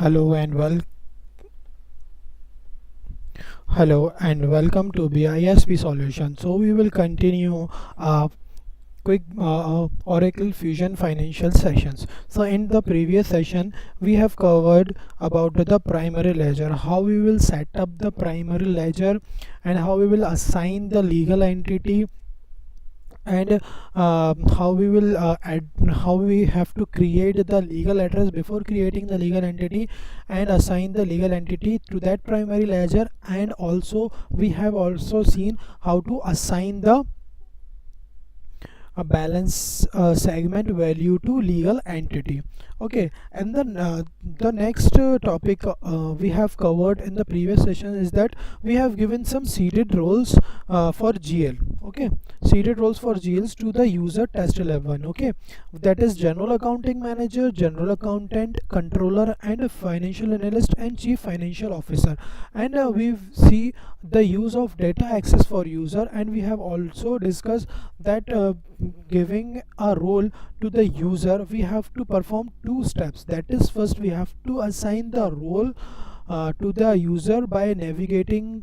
Hello and welcome to BISP Solutions. So we will continue quick Oracle Fusion financial sessions. So in the previous session we have covered about the primary ledger, how we will set up the primary ledger and how we will assign the legal entity, and how we will how we have to create the legal address before creating the legal entity and assign the legal entity to that primary ledger. And also we have also seen how to assign the a balance segment value to legal entity. Okay, and then the next topic we have covered in the previous session is that we have given some seeded roles for GL. Okay, seeded roles for GLs to the user test 11. Okay, that is general accounting manager, general accountant, controller, and a financial analyst and chief financial officer. And we see the use of data access for user, and we have also discussed that giving a role to the user, we have to perform two steps. That is, first we have to assign the role to the user by navigation,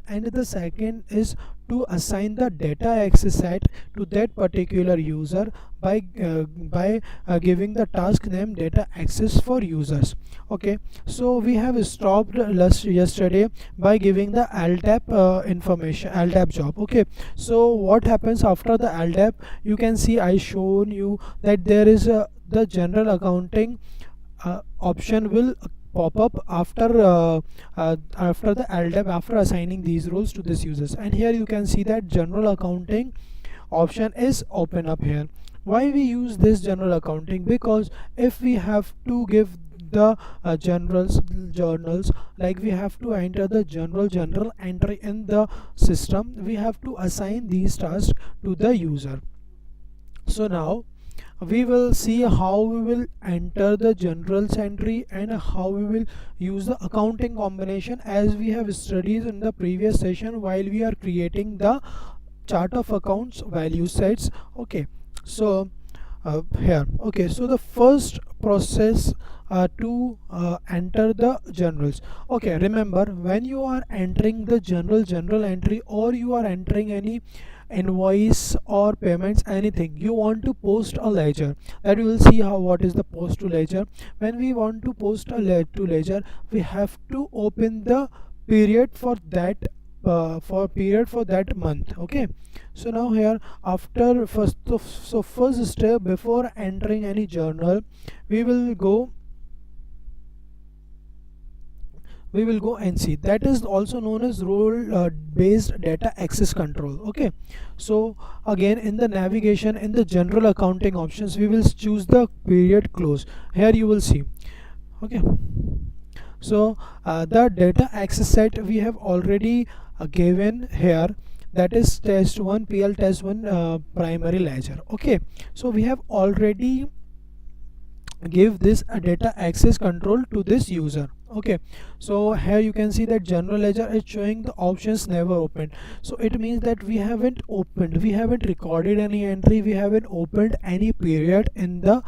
and the second is to assign the data access set to that particular user by giving the task name data access for users. Okay, so we have stopped yesterday by giving the LTAP information, LTAP job. Okay, so what happens after the LTAP? You can see I shown you that there is the general accounting option will pop up after the LDAP, after assigning these roles to these users. And here you can see that general accounting option is open up here. Why we use this general accounting? Because if we have to give the journals, like we have to enter the general entry in the system, we have to assign these tasks to the user. So now we will see how we will enter the generals entry and how we will use the accounting combination, as we have studied in the previous session while we are creating the chart of accounts value sets. Okay, so here, okay, so the first process to enter the generals. Okay, remember, when you are entering the general entry, or you are entering any invoice or payments, anything, you want to post a ledger, that we will see how what is the post to ledger. When we want to post a ledger, we have to open the period for that for that month. Okay, so now here, after first step before entering any journal, we will go and see, that is also known as role based data access control. Okay, so again, in the navigation, in the general accounting options, we will choose the period close. Here you will see. Okay, so the data access set we have already given here, that is test 1 PL test 1 primary ledger. Okay, so we have already give this data access control to this user. Okay, so here you can see that general ledger is showing the options never opened. So it means that we haven't recorded any entry, we haven't opened any period in the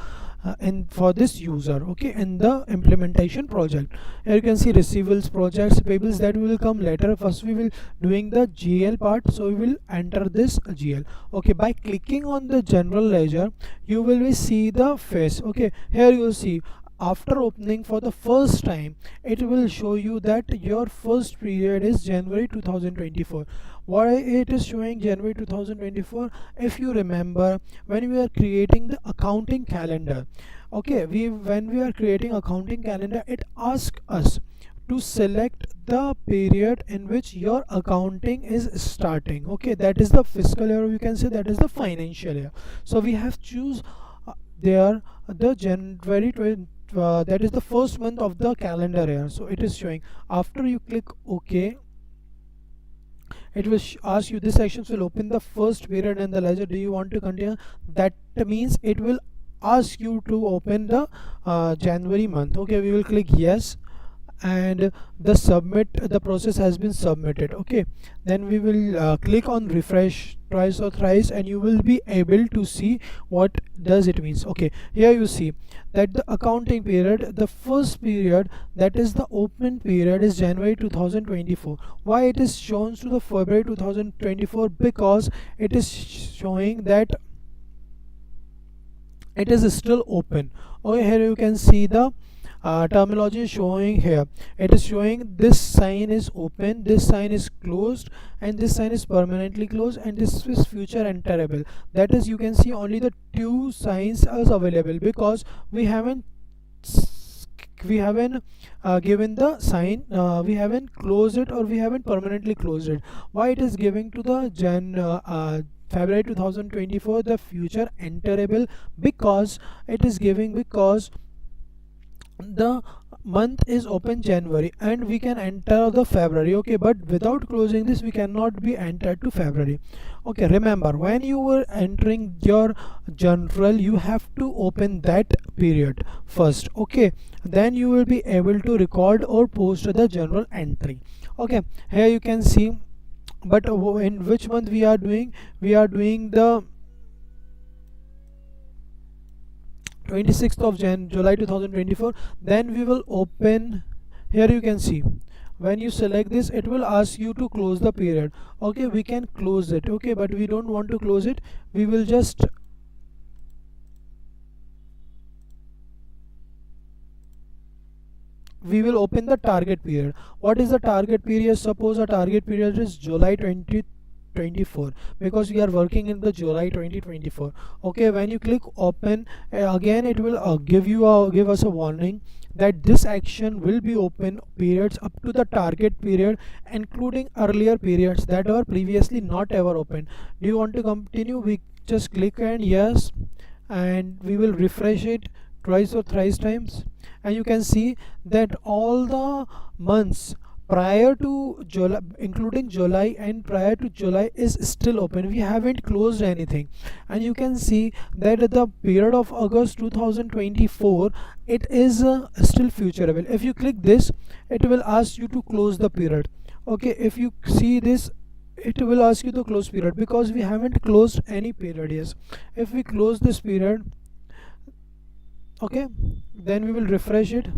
for this user. Okay, in the implementation project. Here you can see receivables, projects, payables, that will come later. First we will doing the GL part, so we will enter this GL. Okay, by clicking on the general ledger, you will see the face. Okay, here you will see, after opening for the first time, it will show you that your first period is January 2024. Why it is showing January 2024? If you remember, when we are creating the accounting calendar, okay, when we are creating accounting calendar, it asks us to select the period in which your accounting is starting. Okay, that is the fiscal year, you can say that is the financial year. So we have choose there the January 20, that is the first month of the calendar year. So it is showing. After you click OK, it will ask you, this section will open the first period in the ledger, do you want to continue? That means it will ask you to open the January month. Okay, we will click yes, and the process has been submitted. Okay, then we will click on refresh twice or thrice, and you will be able to see what does it means. Okay, here you see that the accounting period, the first period, that is the open period, is January 2024. Why it is shown to the February 2024? Because it is showing that it is still open. Okay, here you can see the terminology is showing here. It is showing this sign is open, this sign is closed, and this sign is permanently closed, and this is future enterable. That is, you can see only the two signs are available, because we haven't given the sign, we haven't closed it, or we haven't permanently closed it. Why it is giving to the February 2024 the future enterable? Because it is giving, because the month is open January and we can enter the February. Okay, but without closing this we cannot be entered to February. Okay, remember, when you were entering your journal, you have to open that period first. Okay, then you will be able to record or post the journal entry. Okay, here you can see, but in which month we are doing? We are doing the 26th of July 2024. Then we will open. Here you can see, when you select this, it will ask you to close the period. Okay, we can close it. Okay, but we don't want to close it. We will just open the target period. What is the target period? Suppose a target period is July 2024, because we are working in the July 2024. Okay, when you click open, again it will give us a warning that this action will be open periods up to the target period, including earlier periods that were previously not ever open. Do you want to continue? We just click and yes, and we will refresh it twice or thrice times, and you can see that all the months prior to July, including July and prior to July, is still open. We haven't closed anything. And you can see that the period of August 2024, it is still futurable. If you click this, it will ask you to close the period. Okay, if you see this, it will ask you to close period, because we haven't closed any period. Yes, if we close this period, okay, then we will refresh it.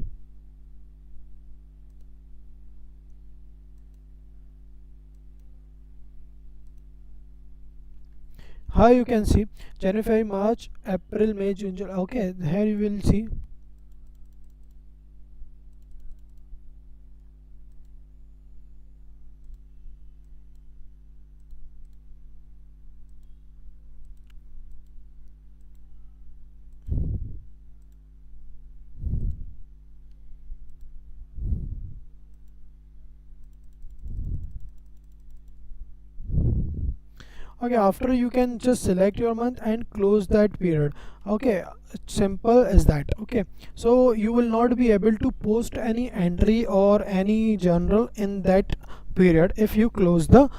How you can see January, February, March, April, May, June, July. Okay, here you will see. Okay, after you can just select your month and close that period. Okay, simple as that. Okay, so you will not be able to post any entry or any journal in that period if you close the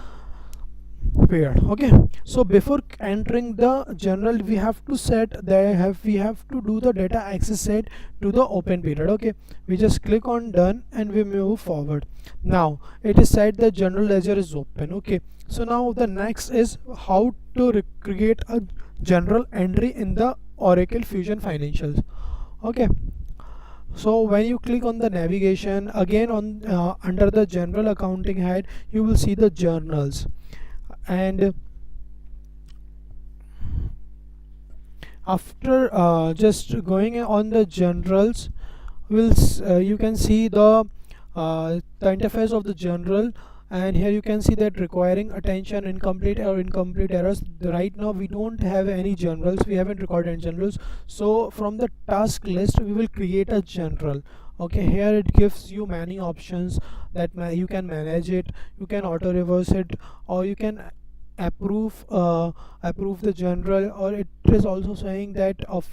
period. Okay, so before entering the journal, we have to do the data access set to the open period. Okay, we just click on done and we move forward. Now it is said the general ledger is open. Okay, so now the next is how to create a general entry in the Oracle Fusion Financials. Okay, so when you click on the navigation again on under the general accounting head, you will see the journals. And after just going on the generals, you can see the interface of the general, and here you can see that requiring attention, incomplete or incomplete errors. Right now we don't have any generals, we haven't recorded any generals, so from the task list we will create a general. Okay, here it gives you many options that you can manage it, you can auto reverse it, or you can approve the general, or it is also saying that of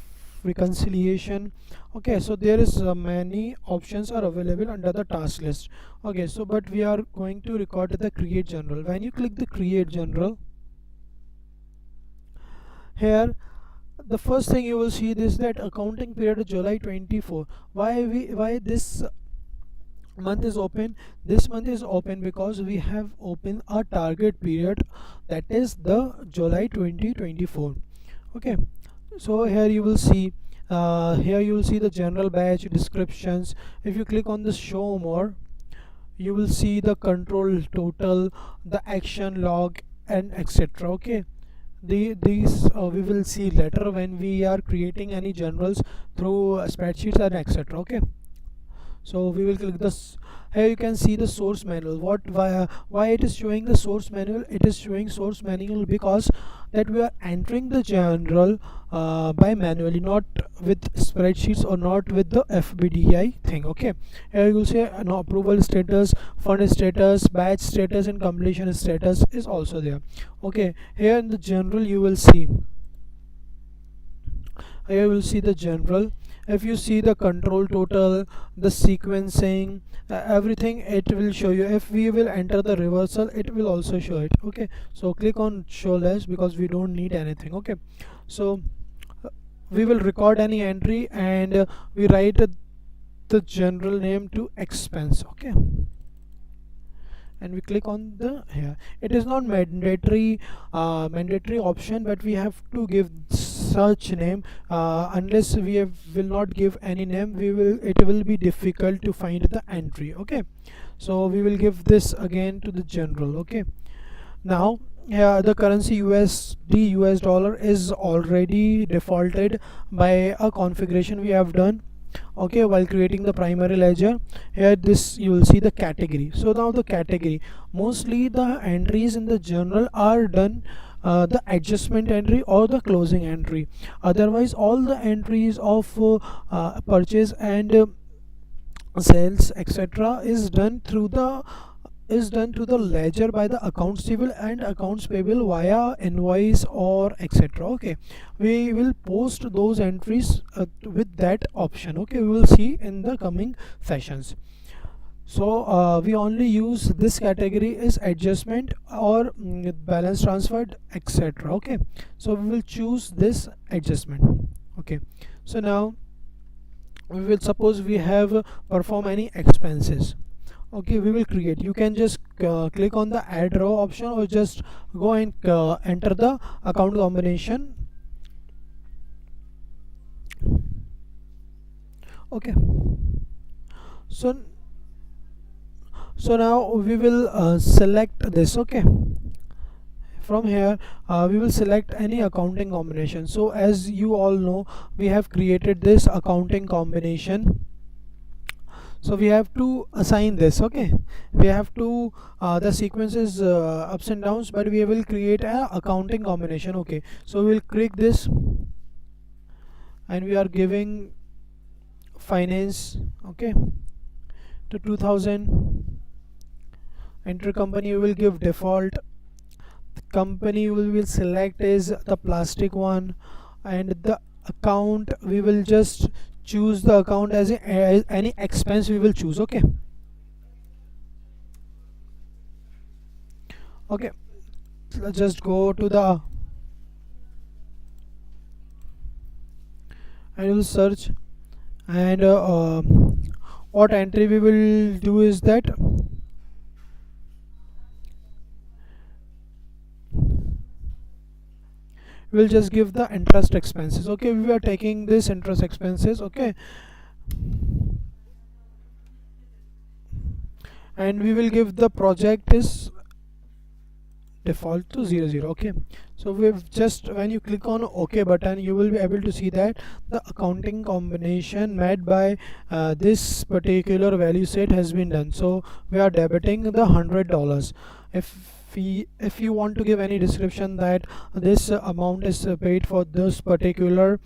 reconciliation. Okay, so there is many options are available under the task list. Okay, so but we are going to record the create general. When you click the create general, here the first thing you will see this, that accounting period July 24. Why this month is open. This month is open because we have opened a target period, that is the July 2024. Okay, so here you will see, here you will see the general batch descriptions. If you click on the show more, you will see the control total, the action log, and etc. Okay, these we will see later when we are creating any journals through spreadsheets and etc. Okay, so we will click this. Here you can see the source manual. Why it is showing the source manual? It is showing source manual because that we are entering the journal by manually, not with spreadsheets or not with the FBDI thing. Okay, here you will see an approval status, fund status, batch status, and completion status is also there. Okay, here in the general you will see, here you will see the general. If you see the control total, the sequencing, everything, it will show you. If we will enter the reversal, it will also show it. Okay, so click on show less because we don't need anything. Okay, so we will record any entry, and we write the general name to expense. Okay, and we click on the here. It is not mandatory option, but we have to give such name. Unless we will not give any name, it will be difficult to find the entry. Okay, so we will give this again to the general. Okay, now the currency USD US dollar is already defaulted by a configuration we have done. Okay, while creating the primary ledger. Here this you will see the category. So now the category, mostly the entries in the journal are done the adjustment entry or the closing entry. Otherwise all the entries of purchase and sales etc is done to the ledger by the accounts receivable and accounts payable via invoice or etc. Okay, we will post those entries with that option. Okay, we will see in the coming sessions. So we only use this category is adjustment or balance transferred etc. Okay, so we will choose this adjustment. Okay, so now we will suppose we have perform any expenses. Okay, we will create. You can just click on the add row option or just go and enter the account combination. Okay, so now we will select this. Okay, from here we will select any accounting combination. So as you all know, we have created this accounting combination, so we have to assign this. Okay, we have to the sequence is ups and downs, but we will create a accounting combination. Okay, so we'll click this and we are giving finance. Okay, to 2000. Enter company, we will give default. The company we will select is the plastic one, and the account we will just choose the account as any expense we will choose. Okay, okay, let's just go to the and we'll search, and what entry we will do is that we'll just give the interest expenses. Okay, we are taking this interest expenses. Okay, and we will give the project is default to 00. Okay, so we've just, when you click on OK button, you will be able to see that the accounting combination made by this particular value set has been done. So we are debiting the $100. If you want to give any description that this amount is paid for this particular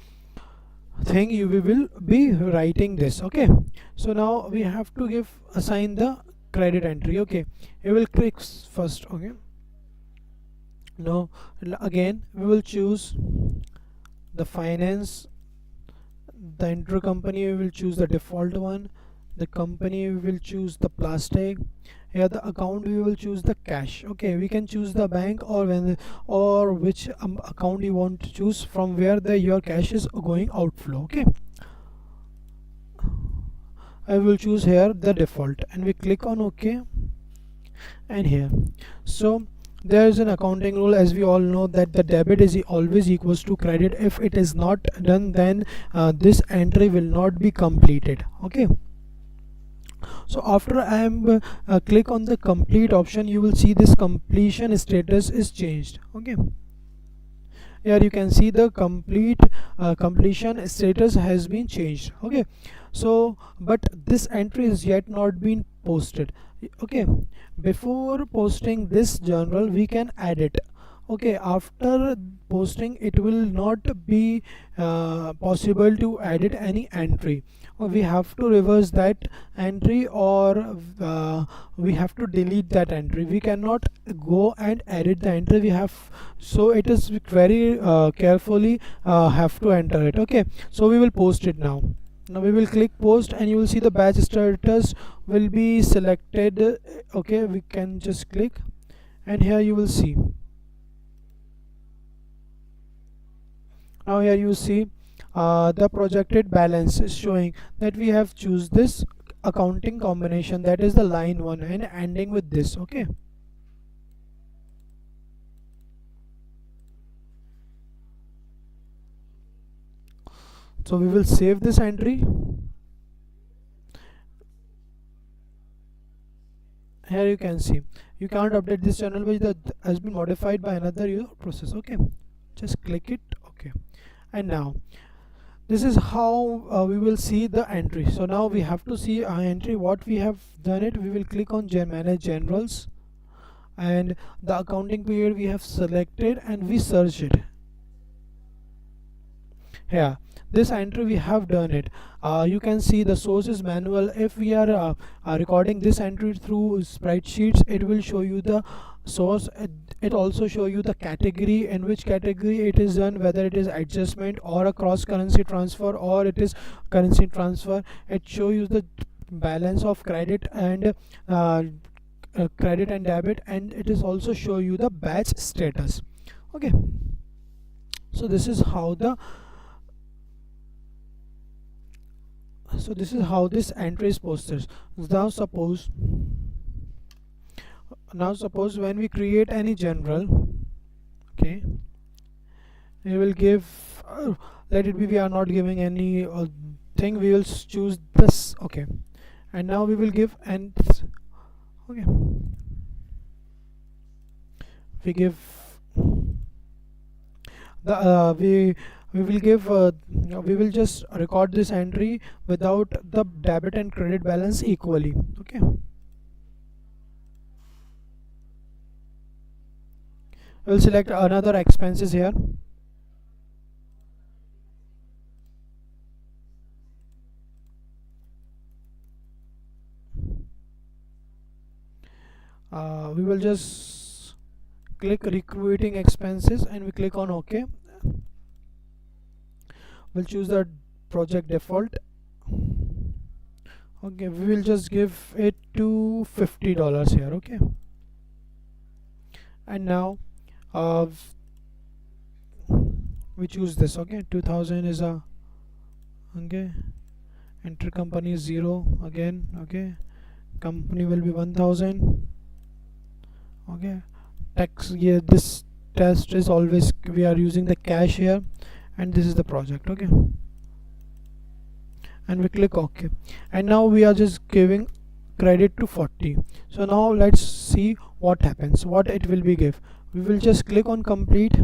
thing, you will be writing this. Okay, so now we have to assign the credit entry. Okay, you will click first. Okay, now again we will choose the finance. The intercompany we will choose the default one. The company we will choose the plastic. Here the account we will choose the cash. Okay, we can choose the bank or which account you want to choose from where your cash is going outflow. Okay, I will choose here the default, and we click on OK. And here, so there is an accounting rule, as we all know, that the debit is always equals to credit. If it is not done, then this entry will not be completed. Okay, so after I am click on the complete option, you will see this completion status is changed. Okay, here you can see the completion status has been changed. Okay, so but this entry is yet not been posted. Okay, before posting this journal we can add it. Okay, after posting it will not be possible to edit any entry, or we have to reverse that entry, or we have to delete that entry. We cannot go and edit the entry. We have, so it is very carefully have to enter it. Okay, so we will post it now. Now we will click post, and you will see the batch status will be selected. Okay, we can just click, and here you will see. Now here you see the projected balance is showing that we have choose this accounting combination, that is the line 1 and ending with this. Okay, so we will save this entry. Here you can see you can't update this channel which that has been modified by another user process. Okay, just click it. Okay, and now this is how we will see the entry. So now we have to see our entry, what we have done it. We will click on manage generals, and the accounting period we have selected, and we search it. Here, this entry we have done it. You can see the source is manual. If we are recording this entry through spreadsheets, it will show you the source. It also show you the category, in which category it is done, whether it is adjustment or a cross currency transfer, or it is currency transfer. It show you the balance of credit and debit, and it is also show you the batch status. Okay, so this is how this entry is posted. Now suppose when we create any general, okay, we will give let it be, we are not giving any thing, we will choose this. Okay, and now we will give, and okay, we give the we will give we will just record this entry without the debit and credit balance equally. Okay, we'll select another expenses here. We will just click recruiting expenses, and we click on OK. We'll choose the project default. Okay, we will just give it to $50 here. Okay, and now we choose this. Okay, 2000 is a, okay, enter company is 0 again. Okay, company will be 1000. Okay, tax, yeah, this test is always, we are using the cash here, and this is the project. Okay, and we click OK, and now we are just giving credit to 40. So now let's see what happens, what it will be give. We will just click on complete,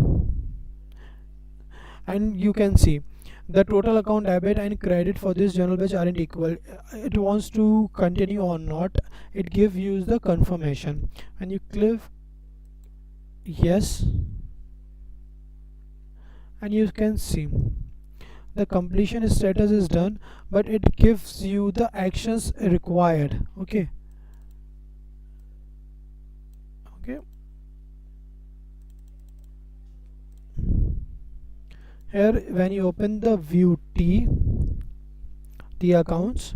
and you can see the total account debit and credit for this journal batch aren't equal. It wants to continue or not. It gives you the confirmation, and you click yes, and you can see the completion status is done, but it gives you the actions required. Okay, okay, here when you open the view T accounts,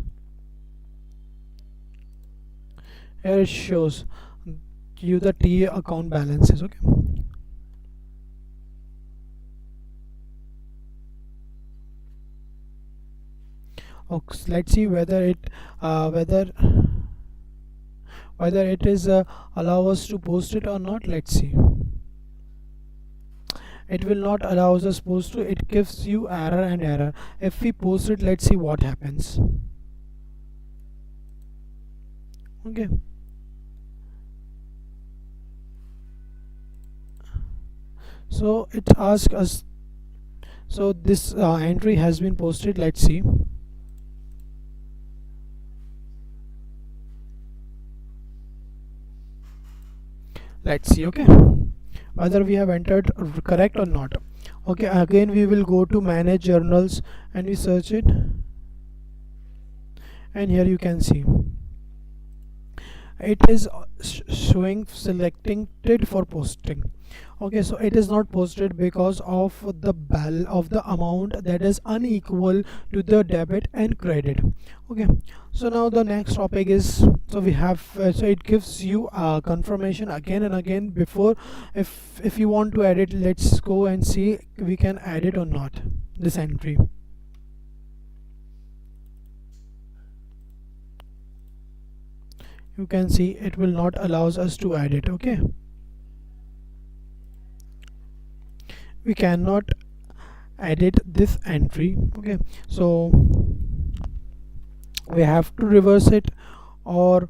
here it shows you the T account balances. Okay, Okay, let's see whether it whether it is allow us to post it or not. Let's see. It will not allow us post to, it gives you error and error. If we post it, let's see what happens. Okay, so it asks us, so this entry has been posted. Let's see. Let's see. Okay, whether we have entered correct or not. Okay, again we will go to manage journals and we search it, and here you can see it is showing selecting it for posting. Okay, so it is not posted because of the amount that is unequal to the debit and credit. Okay, so now the next topic is, so we have so it gives you confirmation again and again before, if you want to edit, let's go and see we can edit or not this entry. You can see it will not allows us to edit. Okay, we cannot edit this entry. Okay, so we have to reverse it, or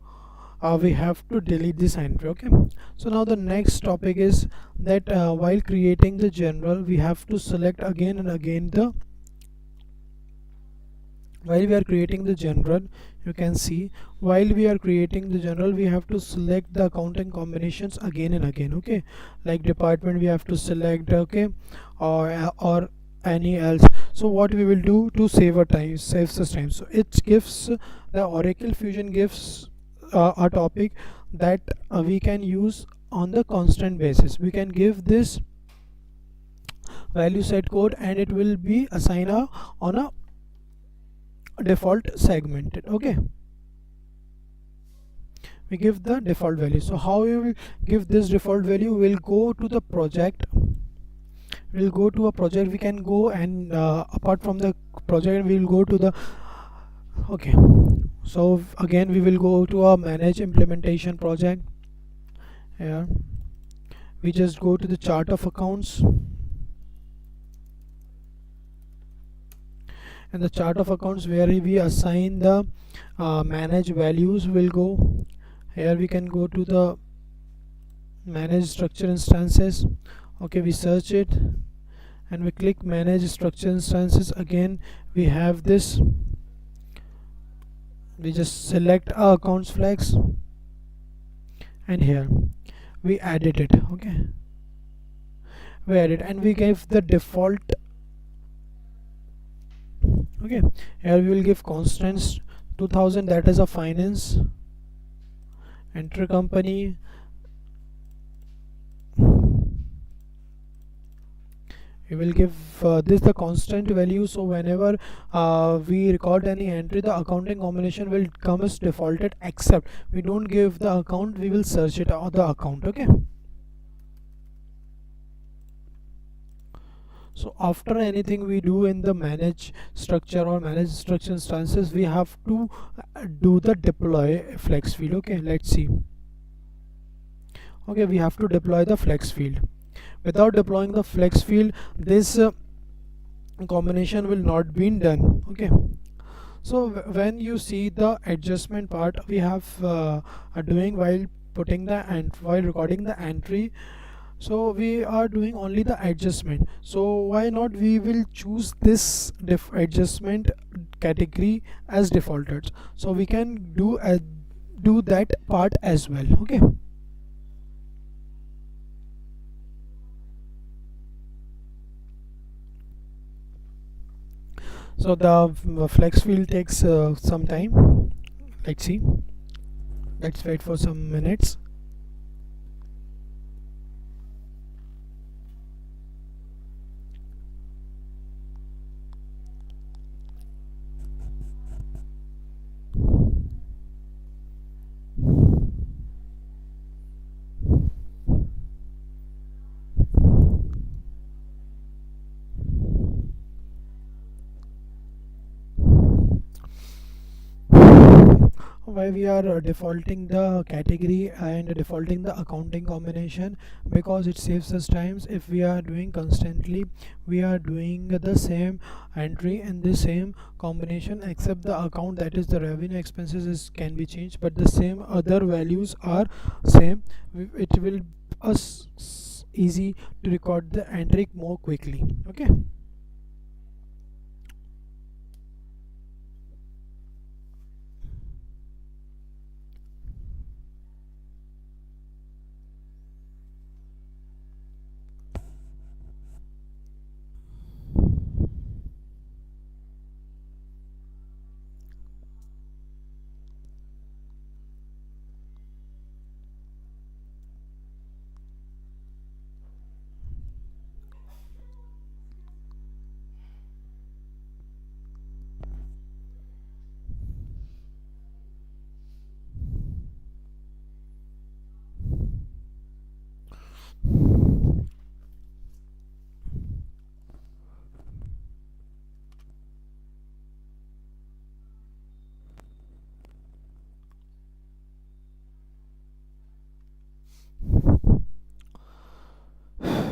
we have to delete this entry. Okay, so now the next topic is that while creating the general, we have to select again and again the, while we are creating the general, you can see while we are creating the general, we have to select the accounting combinations again and again. Okay, like department we have to select. Okay, or any else. So what we will do to save our time, saves us time, so it gives the Oracle Fusion gives a topic that we can use on the constant basis. We can give this value set code and it will be assigned on a default segmented. Okay, we give the default value. So how we will give this default value? We'll go to the project, we'll go to a project, we can go and apart from the project we'll go to the, okay, so again we will go to a manage implementation project. Here we just go to the chart of accounts, and the chart of accounts where we assign the manage values will go. Here we can go to the manage structure instances. Okay, we search it and we click manage structure instances. Again we have this, we just select our accounts flags and here we edit it. Okay, we edit and we give the default. Okay, here we will give constants 2000, that is a finance, enter company, we will give this the constant value. So whenever we record any entry, the accounting combination will come as defaulted, except we don't give the account, we will search it on the account. Okay, so after anything we do in the manage structure or manage structure instances, we have to do the deploy flex field. Okay, let's see. Okay, we have to deploy the flex field. Without deploying the flex field, this combination will not be done. Okay, so when you see the adjustment part we have are doing while putting the while recording the entry, so we are doing only the adjustment. So why not we will choose this adjustment category as defaulted, so we can do that part as well. Okay, so the flex field takes some time. Let's see, let's wait for some minutes. why we are defaulting the category and defaulting the accounting combination? Because it saves us times. If we are doing constantly, we are doing the same entry in the same combination, except the account, that is the revenue expenses, can be changed, but the same other values are same. It will us easy to record the entry more quickly. Okay.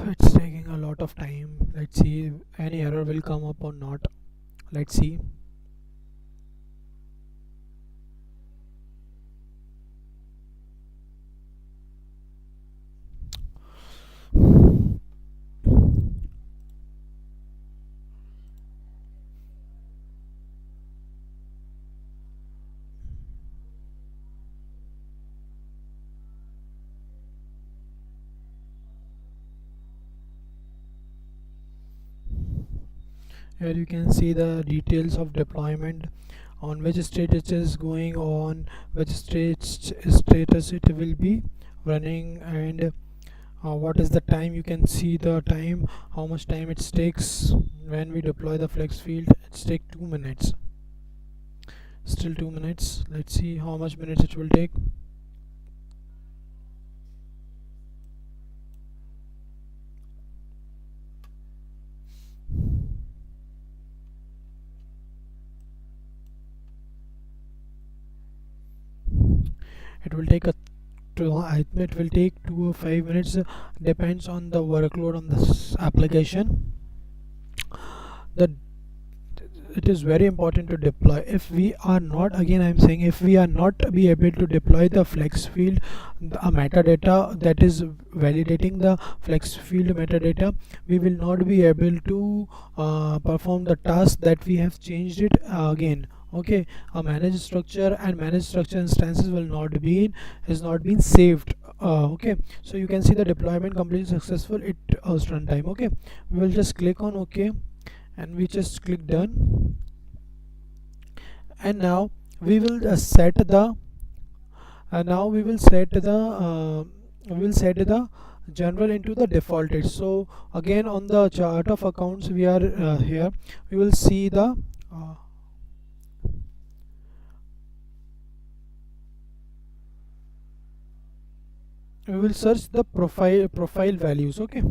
It's taking a lot of time. Let's see if any error will come up or not. Let's see. Here you can see the details of deployment, on which state it is going on, which status it will be running, and what is the time. You can see the time, how much time it takes. When we deploy the flex field, it's take 2 minutes, still 2 minutes. Let's see how much minutes it will take. It will take a I think it will take 2 or 5 minutes, depends on the workload on this application. The It is very important to deploy. If we are not, again I'm saying, if we are not be able to deploy the flex field, a metadata that is validating the flex field metadata, we will not be able to perform the task that we have changed it again. Okay, a managed structure and managed structure instances will not be has not been saved. Okay, so you can see the deployment completely successful. It runtime. Okay, we will just click on OK, and we just click done. And now we will set the now we will set the general into the defaulted. So again, on the chart of accounts, we are here, we will see the we will search the profile values. Okay,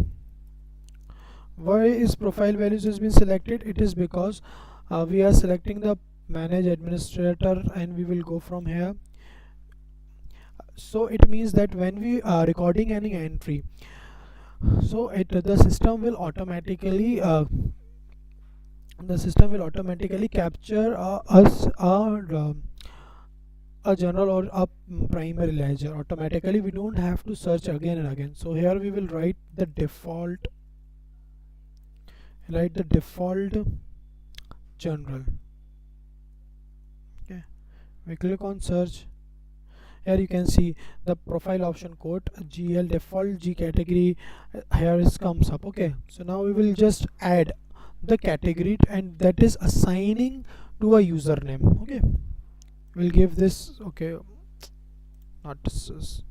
why is profile values has been selected? It is because we are selecting the manage administrator, and we will go from here. So it means that when we are recording any entry, so the system will automatically capture us a general or a primary ledger automatically. We don't have to search again and again. So here we will write the default general. Okay, we click on search. Here you can see the profile option code GL default G category. Here it comes up. Okay, so now we will just add the category, and that is assigning to a username. Okay, we'll give this, okay, not this is,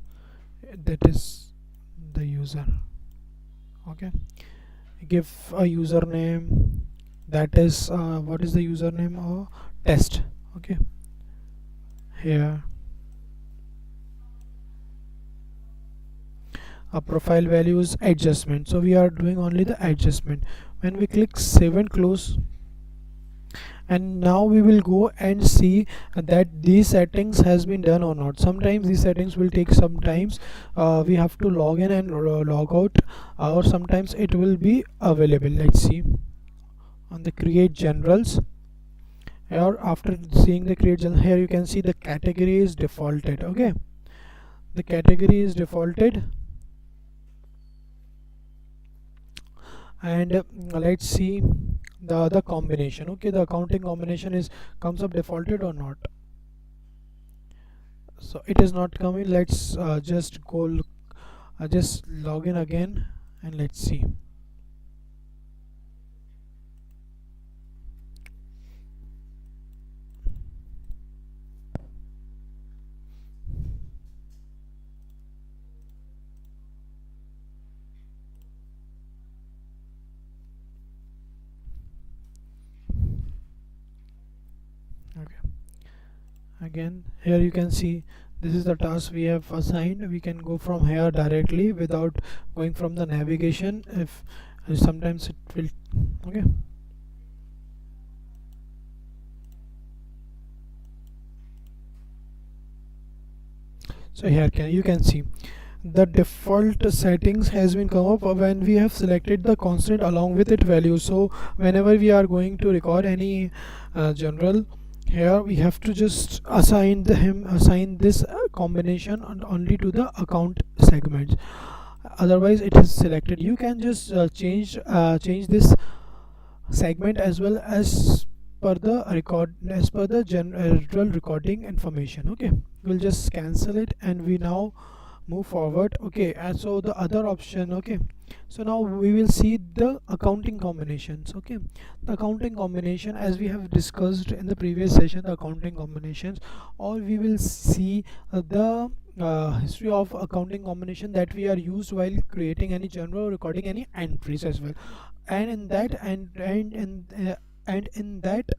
that is the user. Okay, give a username, that is what is the username? Test. Okay, here a profile values adjustment, so we are doing only the adjustment. When we click save and close, and now we will go and see that these settings has been done or not. Sometimes these settings will take sometimes we have to log in and log out, or sometimes it will be available. Let's see on the create generals. Or after seeing the create general, here you can see the category is defaulted. Okay, the category is defaulted, and let's see the other combination. Okay, the accounting combination is comes up defaulted or not. So it is not coming. Let's just go just log in again and let's see. Okay, again here you can see this is the task we have assigned. We can go from here directly without going from the navigation. If sometimes it will. Okay, so here you can see the default settings has been come up when we have selected the constant along with its value. So whenever we are going to record any general, here we have to just assign this combination only to the account segments, otherwise it is selected. You can just change this segment as well as per the record, as per the general recording information. Okay, we'll just cancel it and we now move forward. Okay, and so the other option. Okay, so now we will see the accounting combinations. Okay, the accounting combination, as we have discussed in the previous session, the accounting combinations, or we will see the history of accounting combination that we are used while creating any general recording any entries as well. And in that and in that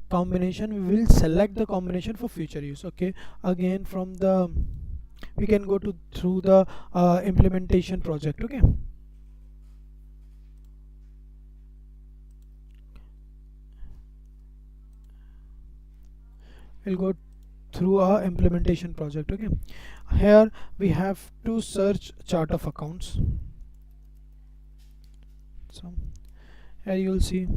combination we will select the combination for future use. Okay, again from the we can go to through the implementation project. Okay, we'll go through our implementation project. Okay, here we have to search chart of accounts. So here you will see,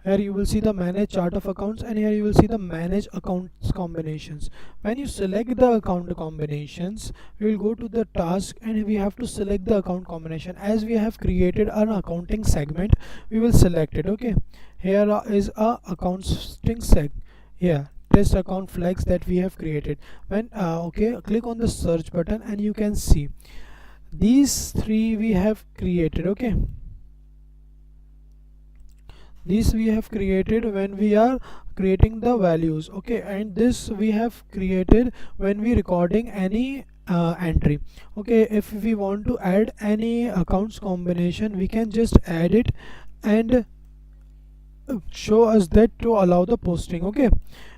here you will see the manage chart of accounts, and here you will see the manage accounts combinations. When you select the account combinations, we will go to the task and we have to select the account combination. As we have created an accounting segment, we will select it. Okay, here is a accounting seg, here test account flags that we have created. When okay, click on the search button and you can see these three we have created. Okay, this we have created when we are creating the values. Okay, and this we have created when we recording any entry. Okay, if we want to add any accounts combination, we can just add it and show us that to allow the posting. Okay,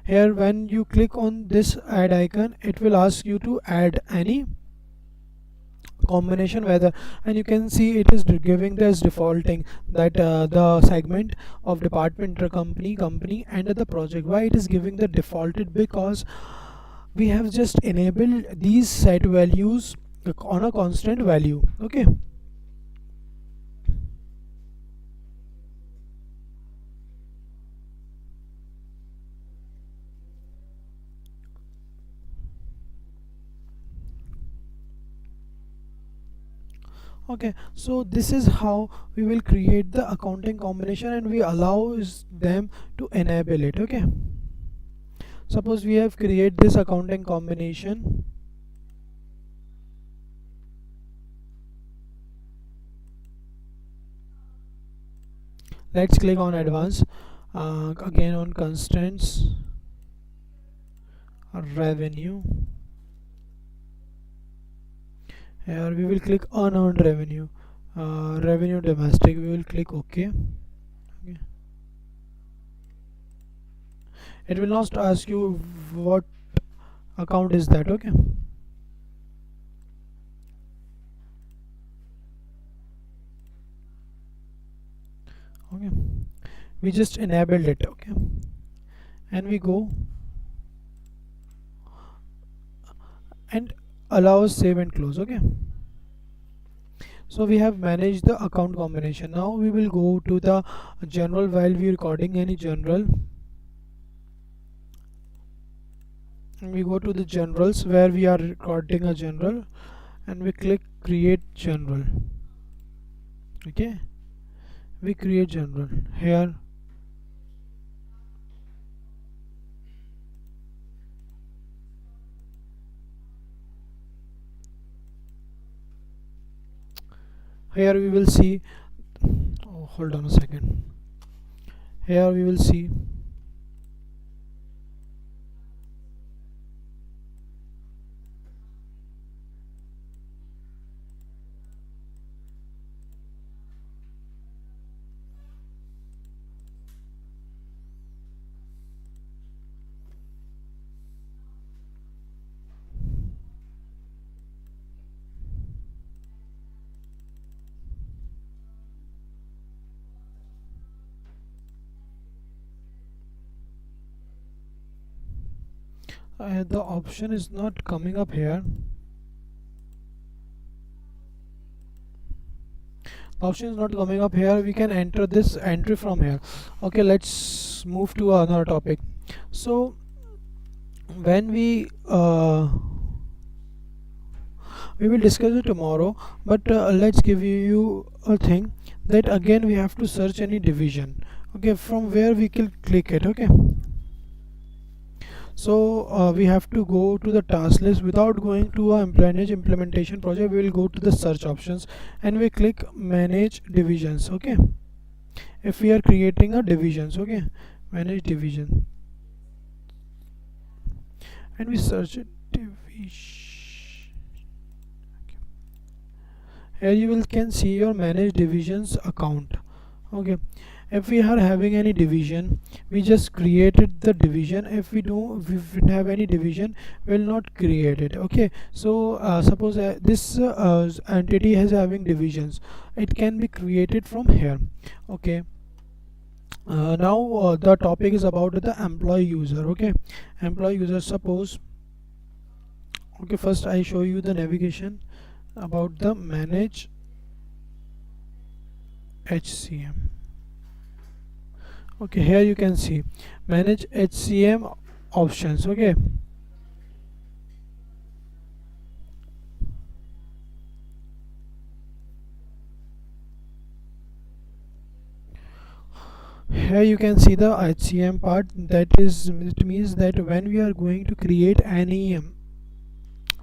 here when you click on this add icon, it will ask you to add any combination whether, and you can see it is giving this defaulting that the segment of department, company and the project. Why it is giving the defaulted? Because we have just enabled these set values on a constant value. Okay, okay, so this is how we will create the accounting combination and we allow them to enable it. Okay, suppose we have created this accounting combination. Let's click on advanced, again on constraints, revenue. Here we will click unearned revenue, revenue domestic. We will click OK. Okay, it will not ask you what account is that. Okay, Okay, we just enabled it. Okay, and we go and allow save and close. Okay, so we have managed the account combination. Now we will go to the general. While we recording any general, we go to the generals where we are recording a general, and we click create general. Okay, we create general here. Here we will see, oh, hold on a second. Here we will see the option is not coming up here. The option is not coming up here. We can enter this entry from here. Okay, let's move to another topic. So when we will discuss it tomorrow, but let's give you a thing that again we have to search any division. Okay, from where we can click it. Okay, so we have to go to the task list. Without going to a manage implementation project, we will go to the search options and we click manage divisions. Okay, if we are creating a divisions, okay, manage division, and we search it division. Here you will can see your manage divisions account. Okay, if we are having any division, we just created the division. If we don't have any division, we will not create it. Okay, so suppose this entity has having divisions, it can be created from here. Okay, now the topic is about the employee user. Okay, employee user, suppose, okay, first I show you the navigation about the manage HCM. Okay, here you can see manage HCM options. Okay, here you can see the HCM part. That is, it means that when we are going to create any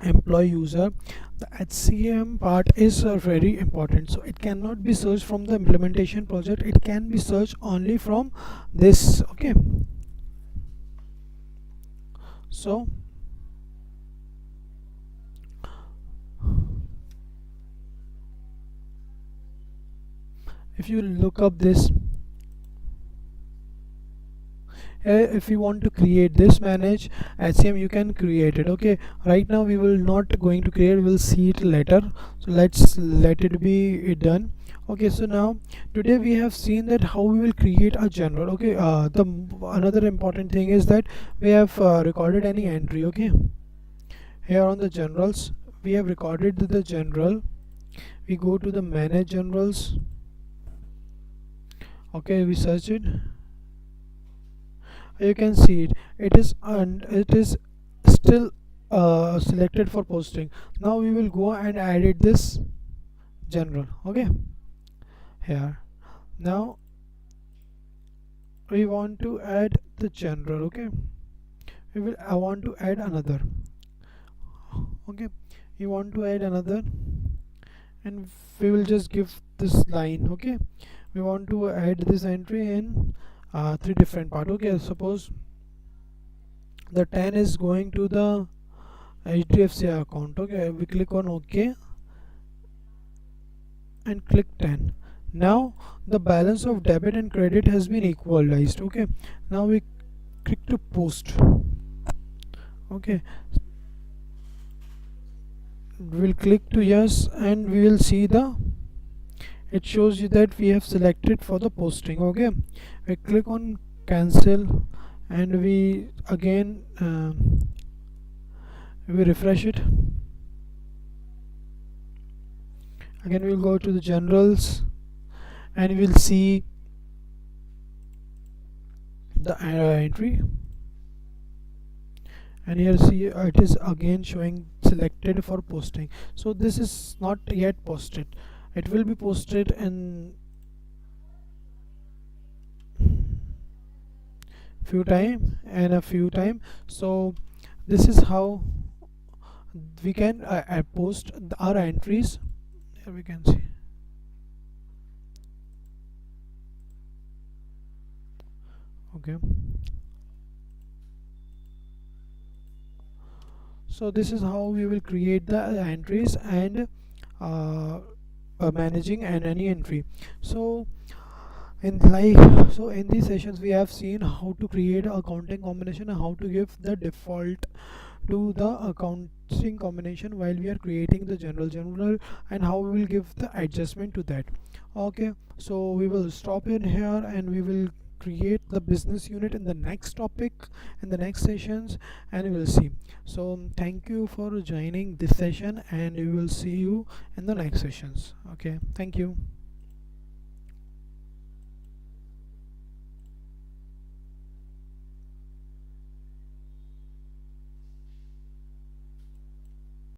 employee user, the HCM part is very important. So it cannot be searched from the implementation project, it can be searched only from this. Okay, so if you look up this, if you want to create this manage HCM, you can create it. Okay, right now we will not going to create, we'll see it later. So let's let it be done. Okay, so now today we have seen that how we will create a general. Okay, the another important thing is that we have recorded any entry. Okay, here on the generals we have recorded the general. We go to the manage generals. Okay, we search it, you can see it, it is still selected for posting. Now we will go and edit this general. Okay, here now we want to add the general. Okay, I want to add another. Okay, we want to add another, and we will just give this line. Okay, we want to add this entry in three different part. Okay, suppose the 10 is going to the HDFC account. Okay, we click on OK and click 10. Now the balance of debit and credit has been equalized. Okay, now we click to post. Okay, we'll click to yes, and we will see the it shows you that we have selected for the posting. Okay, we click on cancel, and we again we refresh it. Again we will go to the generals, and we will see the entry, and here see it is again showing selected for posting. So this is not yet posted, it will be posted in few time. So this is how we can post our entries. Here we can see. Okay, so this is how we will create the entries and uh, managing and any entry. So in these sessions we have seen how to create a accounting combination and how to give the default to the accounting combination while we are creating the general, and how we will give the adjustment to that. Okay, so we will stop in here, and we will create the business unit in the next topic, in the next sessions, and we will see. So thank you for joining this session, and we will see you in the next sessions. Okay, thank you.